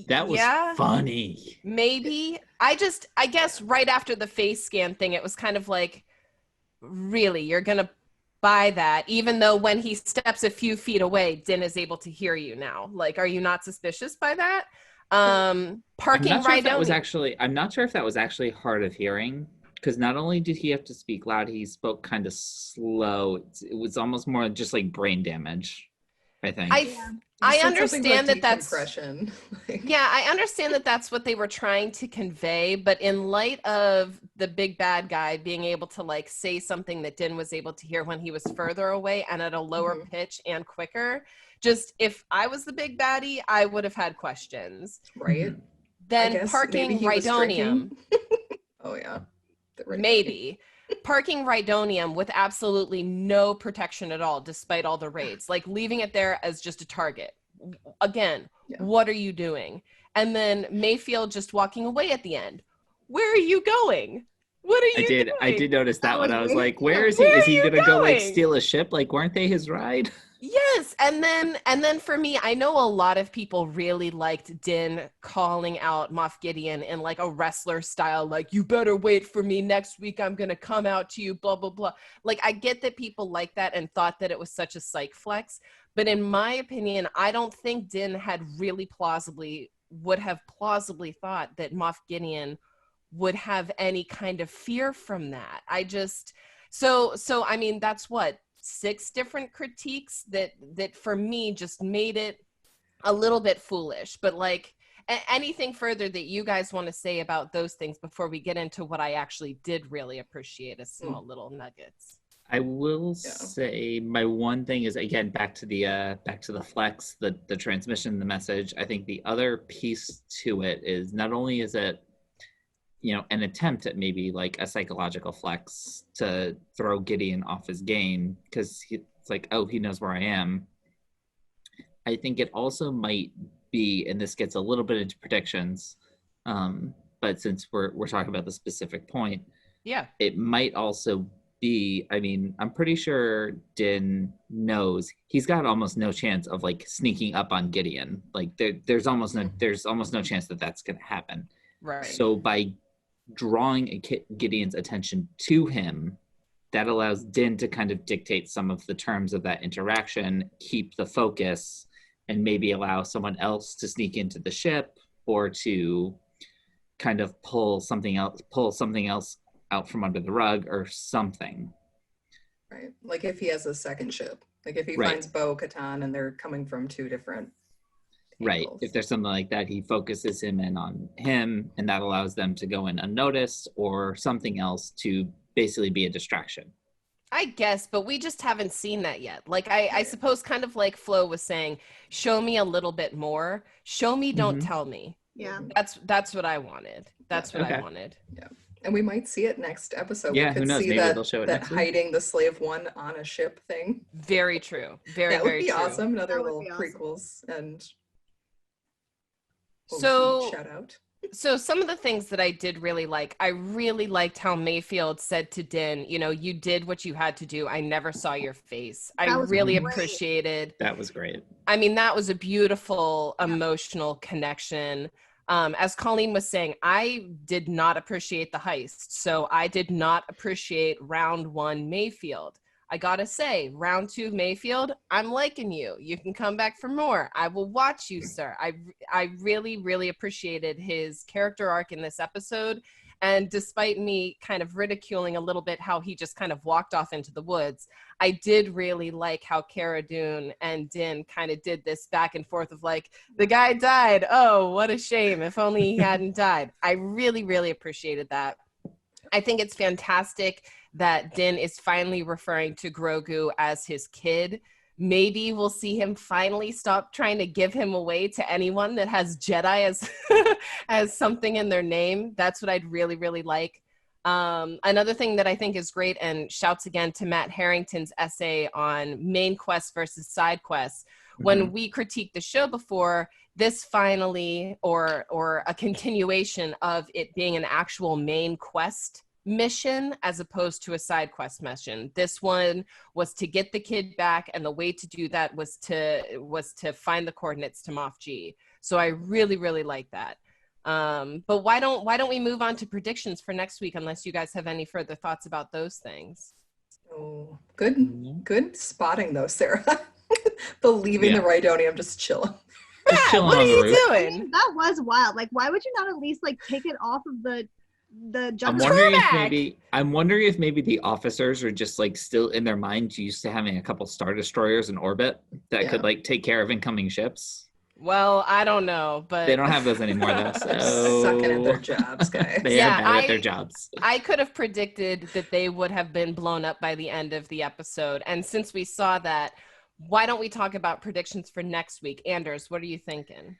That was funny. Maybe. I guess right after the face scan thing, it was kind of like, really, you're going to buy that, even though when he steps a few feet away, Din is able to hear you now. Like, are you not suspicious by that? Parking right down. I'm not sure if that was actually hard of hearing, because not only did he have to speak loud, he spoke kind of slow. It was almost more just like brain damage, I think. I said something about understand that that's decompression. Like, yeah, I understand that that's what they were trying to convey, but in light of the big bad guy being able to like say something that Din was able to hear when he was further away and at a lower Mhm. pitch and quicker, just if I was the big baddie, I would have had questions. right? Mhm. I Then guess maybe parking he was Rhydonium, drinking. Oh yeah. The right maybe. Parking Rhydonium with absolutely no protection at all, despite all the raids, like leaving it there as just a target. Again, Yeah. what are you doing? And then Mayfield just walking away at the end. Where are you going? What are you doing? I did notice that That one. was I was weird. like, where is Where he? Is are he you gonna go like going? steal a ship? Like, weren't they his ride? Yes, and then for me, I know a lot of people really liked Din calling out Moff Gideon in like a wrestler style, like you better wait for me next week. I'm gonna come out to you, blah blah blah. Like I get that people like that and thought that it was such a psych flex, but in my opinion, I don't think Din had really would have plausibly thought that Moff Gideon would have any kind of fear from that. I just so I mean that's what 6 different critiques that for me just made it a little bit foolish, but like anything further that you guys want to say about those things before we get into what I actually did really appreciate as small little nuggets. I will say my one thing is, again, back to the flex, the transmission, the message. I think the other piece to it is not only is it, you know, an attempt at maybe like a psychological flex to throw Gideon off his game because it's like, oh, he knows where I am. I think it also might be, and this gets a little bit into predictions, but since we're talking about the specific point, Yeah. it might also be, I mean, I'm pretty sure Din knows he's got almost no chance of like sneaking up on Gideon. Like there's almost no chance that that's going to happen. Right. So by drawing Gideon's attention to him, that allows Din to kind of dictate some of the terms of that interaction, keep the focus, and maybe allow someone else to sneak into the ship or to kind of pull something else out from under the rug or something. Right. Like if he has a second ship. Like if he Right. finds Bo-Katan and they're coming from 2 different Right. angles. If there's something like that, he focuses him in on him, and that allows them to go in unnoticed or something else to basically be a distraction. I guess, but we just haven't seen that yet. Like I suppose kind of like Flo was saying, show me a little bit more. Show me, don't Mhm. tell me. Yeah. That's what I wanted. That's what I Okay. wanted. And we might see it next episode. Yeah, We could who knows? see Maybe that, they'll show it that next week. hiding the slave one on a ship thing. Very true. Very, That would very be true. awesome. Another That would little be awesome. prequels and So- shout out. So some of the things that I did really like, I really liked how Mayfield said to Din, you know, you did what you had to do. I never saw your face. I That was really great. appreciated. That was great. I mean, that was a beautiful emotional connection. As Colleen was saying, I did not appreciate the heist. So I did not appreciate round 1 Mayfield. I gotta say, round 2 Mayfield, I'm liking you. You can come back for more. I will watch you, sir. I really, really appreciated his character arc in this episode. And despite me kind of ridiculing a little bit how he just kind of walked off into the woods, I did really like how Cara Dune and Din kind of did this back and forth of like, the guy died. Oh, what a shame. If only he hadn't died. I really, really appreciated that. I think it's fantastic that Din is finally referring to Grogu as his kid. Maybe we'll see him finally stop trying to give him away to anyone that has Jedi as as something in their name. That's what I'd really, really like. Another thing that I think is great, and shouts again to Matt Harrington's essay on main quests versus side quests. When we critiqued the show before, this finally, or a continuation of it being an actual main quest mission as opposed to a side quest mission. This one was to get the kid back, and the way to do that was to find the coordinates to Moff G. So I really, really like that. But why don't we move on to predictions for next week, unless you guys have any further thoughts about those things? Oh, good spotting though, Sarah. Believing the Rhydonium just chilling. Just chilling What are on the you roof. I doing? mean, that was wild. Like, why would you not at least like take it off of the the I'm jump. wondering if Throwback! maybe the officers are just like still in their mind used to having a couple Star Destroyers in orbit that could like take care of incoming ships. Well, I don't know, but They don't have those anymore though. So Sucking at their jobs, guys. they Yeah, are bad at their jobs. I could have predicted that they would have been blown up by the end of the episode. And since we saw that, why don't we talk about predictions for next week? Anders, what are you thinking?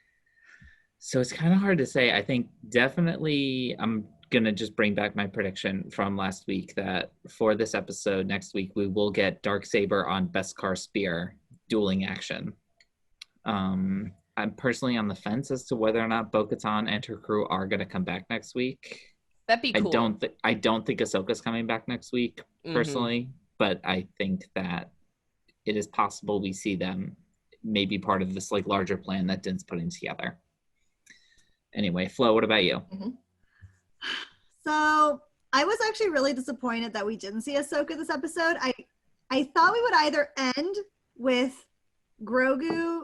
So it's kind of hard to say. I think definitely I'm going to just bring back my prediction from last week that for this episode next week, we will get Darksaber on Beskar Spear dueling action. I'm personally on the fence as to whether or not Bo-Katan and her crew are going to come back next week. That'd be cool. I don't think Ahsoka's coming back next week, personally, but I think that it is possible we see them maybe part of this like larger plan that Din's putting together. Anyway, Flo, what about you? So I was actually really disappointed that we didn't see Ahsoka this episode. I thought we would either end with Grogu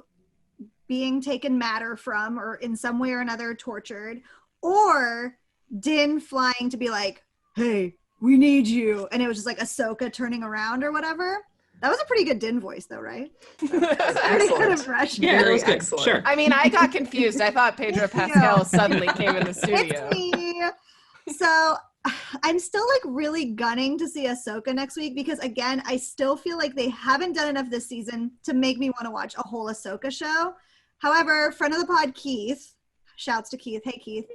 being taken matter from or in some way or another tortured, or Din flying to be like, hey, we need you. And it was just like Ahsoka turning around or whatever. That was a pretty good Din voice though, right? Pretty good impression. Yeah, Very that was good. excellent. Sure. I mean, I got confused. I thought Pedro Pascal suddenly came in the studio. It's me. So I'm still like really gunning to see Ahsoka next week because again, I still feel like they haven't done enough this season to make me want to watch a whole Ahsoka show. However, friend of the pod, Keith, shouts to Keith. Hey, Keith.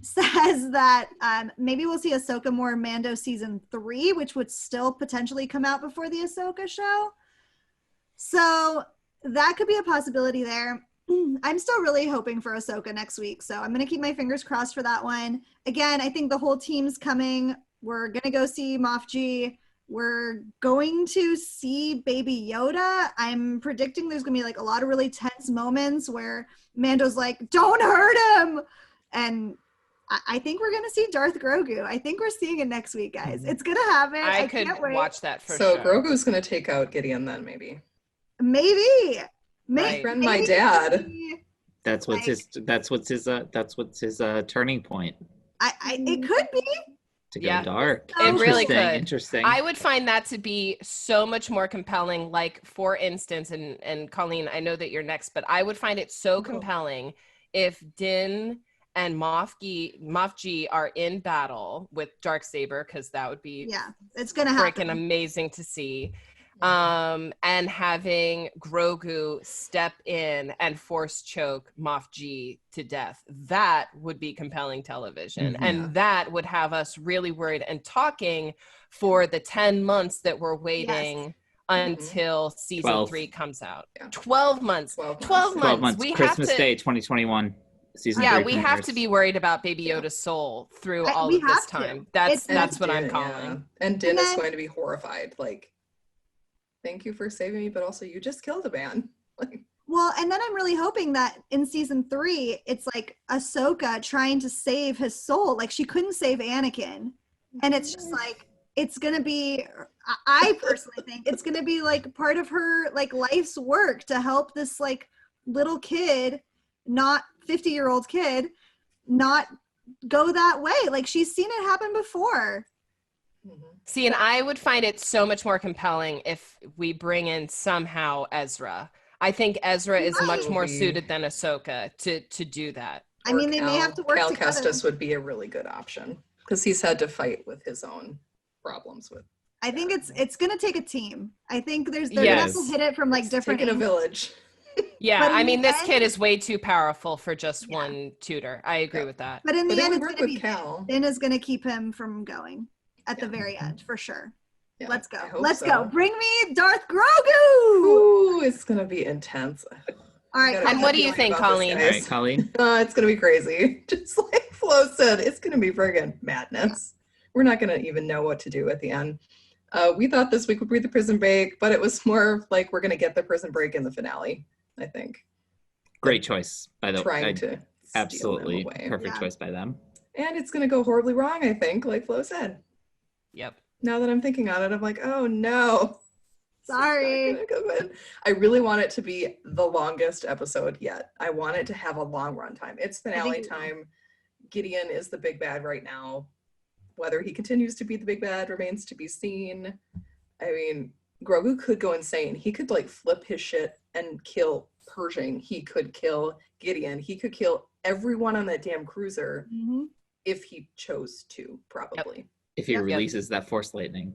Says that maybe we'll see Ahsoka more Mando season 3, which would still potentially come out before the Ahsoka show. So that could be a possibility there. I'm still really hoping for Ahsoka next week, so I'm going to keep my fingers crossed for that one. Again, I think the whole team's coming. We're going to go see Moff G. We're going to see Baby Yoda. I'm predicting there's going to be like a lot of really tense moments where Mando's like, don't hurt him! And I think we're going to see Darth Grogu. I think we're seeing it next week, guys. It's going to happen. I could can't wait. watch that for So sure. Grogu's going to take out Gideon then, maybe. Maybe. Right. Friend my dad. That's what's his turning point It could be. to go dark. It really could. Interesting. I would find that to be so much more compelling. Like, for instance, and Colleen, I know that you're next, but I would find it so compelling if Din and Moff G are in battle with Darksaber, because that would be it's gonna happen. Freaking amazing to see. And having Grogu step in and force choke Moff G to death. That would be compelling television. And that would have us really worried and talking for the 10 months that we're waiting until season 3 comes out. 12 months. 12 months. We Christmas have to, Day 2021. Season 3 we have to be worried about Baby Yoda's soul through all of this time. That's what I'm calling. Yeah. And Din is going to be horrified. Like, thank you for saving me, but also you just killed a man. Like, well, and then I'm really hoping that in season 3, it's like Ahsoka trying to save his soul. Like, she couldn't save Anakin. And it's just like, it's going to be, I personally think it's going to be like part of her like life's work to help this like little kid, not 50-year-old kid, not go that way. Like, she's seen it happen before. See, and I would find it so much more compelling if we bring in somehow Ezra. I think Ezra is much more suited than Ahsoka to do that. I mean, they may have to work Cal together. Kestis would be a really good option because he's had to fight with his own problems with. I think it's going to take a team. I think they're going to have to hit it from like different Taking a angles. village. Yeah, But in I mean, the this end- kid is way too powerful for just one tutor. I agree with that. But in the But it end, would it's work going to with be Cal. Din is going to keep him from going at the very end for sure. Yeah, Let's go. I hope Let's so. go. Bring me Darth Grogu. Ooh, it's gonna be intense. All right. And what do you think, Colleen? All right, Colleen. It's gonna be crazy. Just like Flo said, it's gonna be friggin' madness. We're not gonna even know what to do at the end. We thought this week would be the prison break, but it was more like we're gonna get the prison break in the finale, I think. Great choice, by the way. Trying to Absolutely steal them away. perfect choice by them. And it's gonna go horribly wrong, I think, like Flo said. Yep. Now that I'm thinking on it, I'm like, oh no. Sorry. It's not gonna go good. I really want it to be the longest episode yet. I want it to have a long run time. It's finale time. Gideon is the big bad right now. Whether he continues to be the big bad remains to be seen. I mean, Grogu could go insane. He could like flip his shit and kill Pershing. He could kill Gideon. He could kill everyone on that damn cruiser if he chose to, probably. If he releases that Force lightning.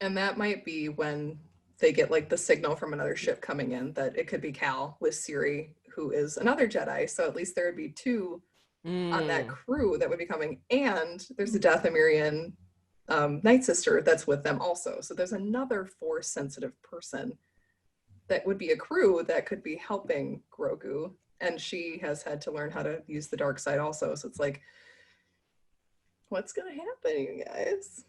And that might be when they get like the signal from another ship coming in that it could be Cal with Siri, who is another Jedi. So at least there would be two on that crew that would be coming. And there's a Dathomirian Night Sister that's with them also. So there's another Force sensitive person that would be a crew that could be helping Grogu. And she has had to learn how to use the dark side also. So it's like, what's going to happen, you guys?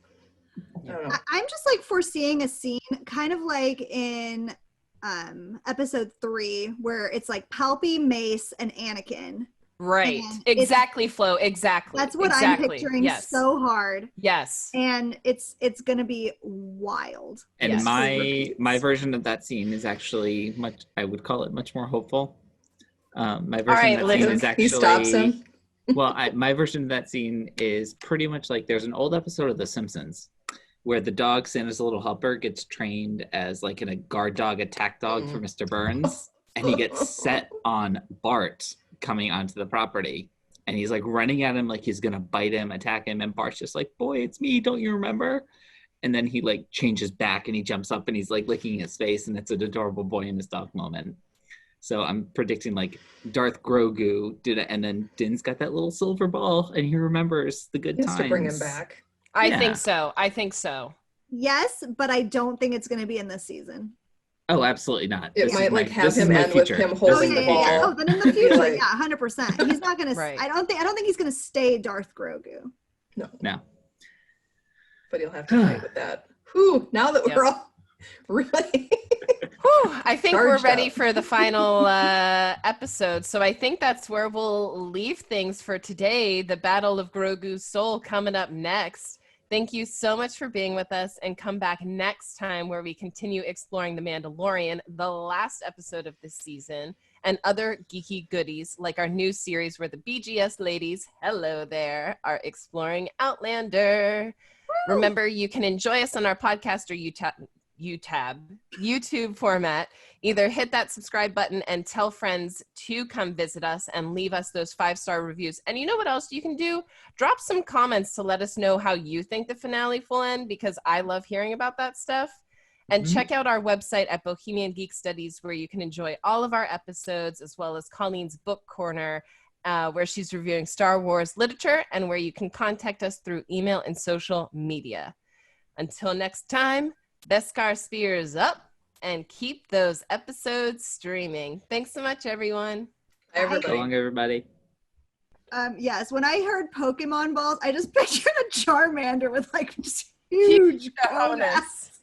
I don't know. I'm just like foreseeing a scene kind of like in episode 3 where it's like Palpy, Mace, and Anakin. Right. And exactly, Flo. Exactly. That's what exactly. I'm picturing so hard. Yes. And it's gonna be wild. And my version of that scene is actually I would call it much more hopeful. My version of that scene is actually... He stops him. Well, my version of that scene is pretty much like there's an old episode of The Simpsons where the dog, Santa's little helper, gets trained as like a guard dog, attack dog for Mr. Burns. And he gets set on Bart coming onto the property. And he's like running at him like he's going to bite him, attack him. And Bart's just like, boy, it's me. Don't you remember? And then he like changes back and he jumps up and he's like licking his face. And it's an adorable boy and his dog moment. So I'm predicting like Darth Grogu did it, and then Din's got that little silver ball, and he remembers the good times. To bring him back. I think so. I think so. Yes, but I don't think it's going to be in this season. Oh, absolutely not. It might like have him end with him holding the ball. Oh, then in the future, yeah, 100%. He's not going to. Right. I don't think he's going to stay Darth Grogu. No. But he'll have to fight with that. Whew, now that we're all really... I think we're ready for the final episode. So I think that's where we'll leave things for today. The Battle of Grogu's Soul coming up next. Thank you so much for being with us, and come back next time where we continue exploring The Mandalorian, the last episode of this season, and other geeky goodies like our new series where the BGS ladies, hello there, are exploring Outlander. Woo! Remember, you can enjoy us on our podcast or YouTube format. Either hit that subscribe button and tell friends to come visit us and leave us those 5-star reviews. And you know what else you can do? Drop some comments to let us know how you think the finale will end, because I love hearing about that stuff. And check out our website at Bohemian Geek Studies, where you can enjoy all of our episodes, as well as Colleen's book corner, where she's reviewing Star Wars literature, and where you can contact us through email and social media. Until next time, Beskar spears up and keep those episodes streaming. Thanks so much, everyone. Bye, everybody. So long, everybody. Yes, when I heard Pokemon balls, I just pictured a Charmander with like just huge bonus.